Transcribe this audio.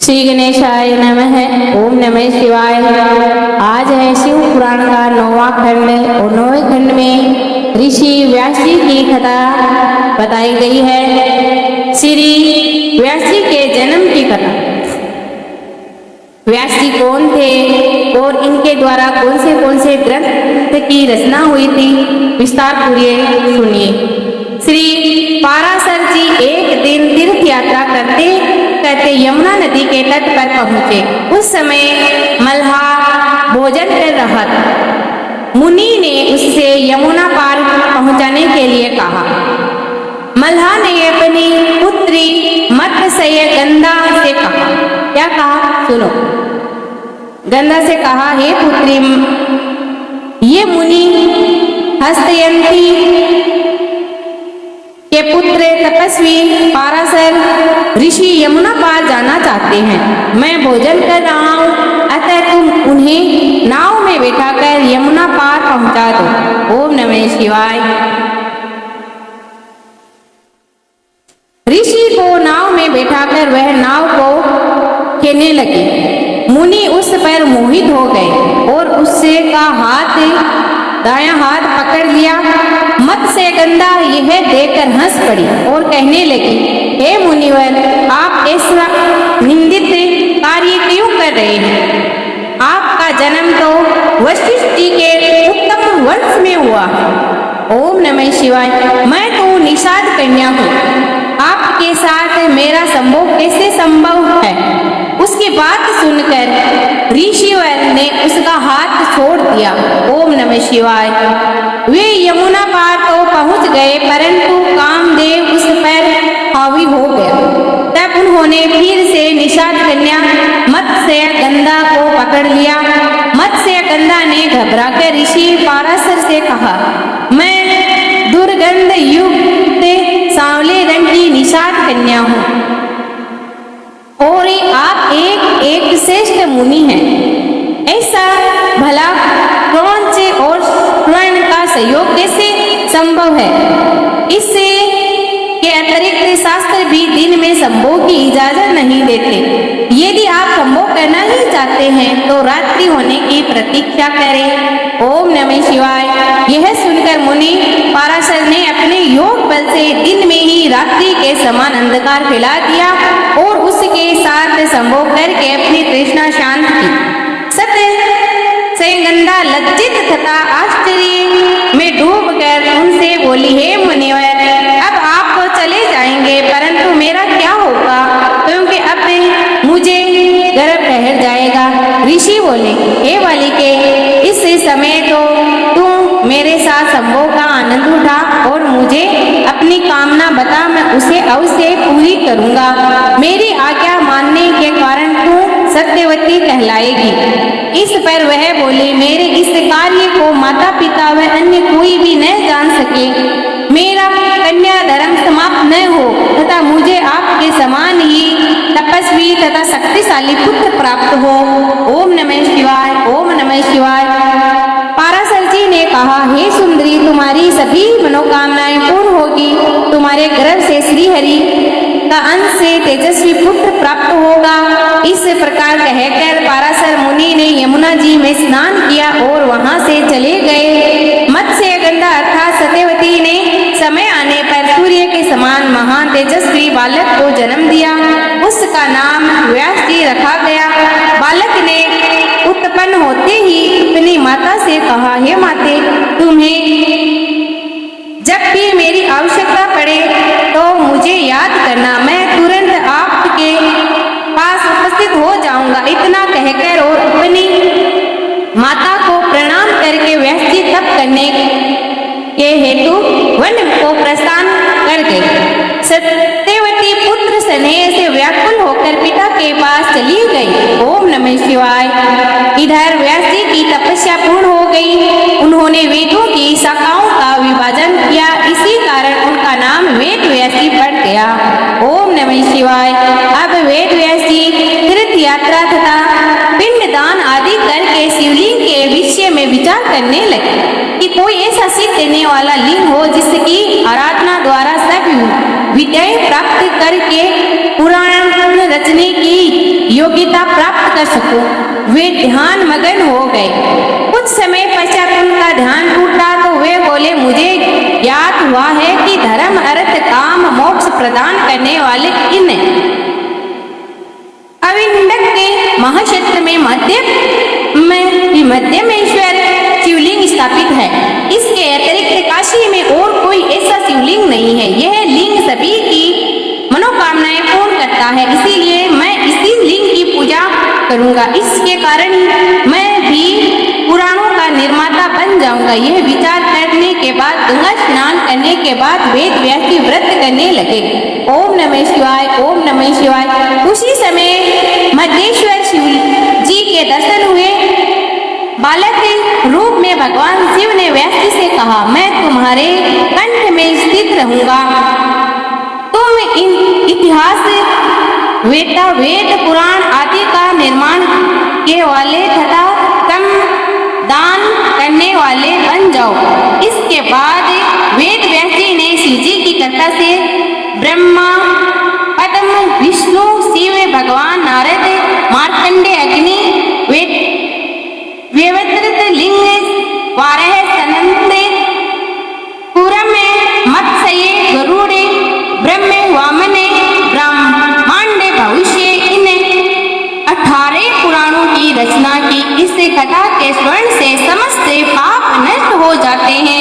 श्री गणेशाय नमः। ओम नमः शिवाय। आज है शिव पुराण का 9वां खंड और 9वें खंड में ऋषि व्यास जी की कथा बताई गई है। श्री व्यास जी के जन्म की कथा। व्यास जी कौन थे और इनके द्वारा कौन से ग्रंथ की रचना हुई थी, विस्तार पूर्वक सुनिए। श्री पाराशर जी एक दिन तीर्थ यात्रा करते करते यमुना नदी के तट पर पहुंचे। उस समय मल्लाह भोजन कर रहा था। मुनि ने उससे यमुना पार पहुंचाने के लिए कहा। मल्लाह ने अपनी पुत्री मत्स्य गंगा से कहा। क्या कहा सुनो। गंगा से कहा, हे पुत्री, ये मुनि हस्तयंती के पुत्र तपस्वी पाराशर ऋषि यमुना पार जाना चाहते हैं। मैं भोजन कर रहा हूँ, अतः तुम उन्हें नाव में बैठाकर यमुना पार पहुंचा दो। ओम नमः शिवाय। ऋषि को नाव में बैठाकर वह नाव को खेलने लगे। मुनि उस पर मोहित हो गए और उससे का दायां हाथ पकड़ लिया। मत्स्य गंगा यह देखकर हंस पड़ी और कहने लगी, हे मुनिवर, आप ऐसा निंदित कार्य क्यों कर रहे हैं? आपका जन्म तो वशिष्ठ जी के उत्तम वंश में हुआ। ओम नमः शिवाय। मैं तो निषाद कन्या हूँ। आपके साथ मेरा संभोग कैसे संभव है? उसकी बात सुनकर ऋषिवर ने उसका हाथ छोड़ दिया। ओम नमः शिवाय। वे यमुना पार तो पहुंच गए, परंतु कामदेव उस पर हावी हो गया। तब उन्होंने फिर से निषाद कन्या मत्स्य गंगा को पकड़ लिया। मत्स्य गंगा ने घबराकर ऋषि पाराशर से कहा, मैं दुर्गंध युक्त सांवले रंग की निषाद कन्या हूँ और आप एक श्रेष्ठ मुनि हैं। ऐसा भला क्रौंच और स्वर्ण का सहयोग कैसे संभव है? इससे के अतिरिक्त शास्त्र भी दिन में संभोग की इजाजत नहीं देते। यदि आप संभोग करना ही चाहते हैं तो रात्रि होने की प्रतीक्षा करें। ओम नमः शिवाय। यह सुनकर मुनि पाराशर ने अपने योग बल से दिन में ही रात्रि के समान अंधकार फैला दिया और उसके साथ संभोग करके अपनी तृष्णा शांत की। सत्य से गंगा लज्जित तथा आश्चर्य में डूब कर उनसे बोली, हे मुनिवर, अब आप तो चले जाएंगे, परंतु मेरा क्या होगा? क्योंकि अब मुझे गर्भ ठहर जाएगा। ऋषि बोले, हे बालिके, इस समय तो तू मेरे साथ संभोग का आनंद उठा और मुझे अपनी कामना बता, मैं उसे अवश्य पूरी करूंगा। मेरी आज्ञा मानने के कारण तू सत्यवती कहलाएगी। इस पर वह बोली, मेरे इस कार्य को माता पिता व अन्य कोई भी न जान सके, मेरा कन्या धर्म समाप्त न हो तथा मुझे आपके समान ही तपस्वी तथा शक्तिशाली पुत्र प्राप्त हो। ओम नमः शिवाय। ओम नमः शिवाय। पाराशर जी ने कहा, हे सुंदरी, तुम्हारी सभी मनोकामनाएं पूर्ण होगी। तुम्हारे गर्भ से श्रीहरि का अंश से तेजस्वी पुत्र प्राप्त होगा। इस प्रकार कहकर पाराशर मुनि ने यमुना जी में स्नान किया और वहां से चले गए। मत्स्य गंगा अर्थात सत्यवती ने समय आने पर सूर्य के समान महान तेजस्वी बालक को जन्म दिया। उसका नाम व्यास जी रखा गया। बालक ने उत्पन्न होते ही अपनी माता से कहा, हे माते, तुम्हें जब भी मेरी आवश्यकता पड़े तो मुझे याद करना, मैं तुरंत आपके पास उपस्थित हो जाऊंगा। इतना कहकर और अपनी माता को प्रणाम करके व्यास जी तप करने के हेतु वन को प्रस्थान कर गए। सत्यवती पुत्र स्नेह से व्याकुल होकर पिता के पास चली गई। ओम नमः शिवाय। इधर व्यास जी की तपस्या पूर्ण हो गई। उन्होंने वेदों की शाखाओं का विभाजन किया। इसी कारण उनका नाम वेद व्यासी पड़ गया। ओम नमः शिवाय। अब वेद व्यासी तीर्थ यात्रा तथा पिंडदान आदि करके शिवलिंग के विषय में विचार करने लगे कि कोई ऐसा सिद्ध देने वाला लिंग हो जिसकी आराधना द्वारा सब विद्याएं प्राप्त करके पुराण रचने की योग्यता प्राप्त कर सकूं। वे ध्यान मगन हो गए। कुछ समय पश्चात उनका ध्यान टूटा तो वे बोले, मुझे ज्ञात हुआ है कि धर्म, अर्थ, काम, मोक्ष प्रदान करने वाले इन अविंदक के महाक्षेत्र में मध्यमेश्वर शिवलिंग स्थापित है। इसके अतिरिक्त काशी में और कोई ऐसा शिवलिंग नहीं है। यह लिंग सभी की मनोकामनाएं पूर्ण करता है, इसीलिए मैं इसी लिंग की पूजा करूंगा। इसके कारण मैं भी पुराणों का निर्माता बन जाऊंगा। यह विचार करने के बाद गंगा स्नान करने के बाद वेद व्यास की व्रत करने लगे। ओम नमः शिवाय, ओम नमः शिवाय। उसी समय मध्येश्वर शिव जी के दर्शन हुए। बालक के रूप में भगवान शिव ने व्यास जी से कहा, मैं तुम्हारे कंठ में स्थित रहूंगा। तुम इन इतिहास, वेद, पुराण आदि का निर्माण के वाले तथा तम दान करने वाले बन जाओ। इसके बाद वेद व्यास जी ने शिव जी की कृपा से ब्रह्मा, पद्म, विष्णु, शिव, भगवान नारद, मार्कंडे, अग्नि, व्यवतृत लिंग, वाराह, सनंदे, पूरम, मत्स्य, गरुड़े, ब्रह्म, वामने, ब्रह्मांड, भविष्य, इन 18 पुराणों की रचना की। इस कथा के स्मरण से समस्त पाप नष्ट हो जाते हैं।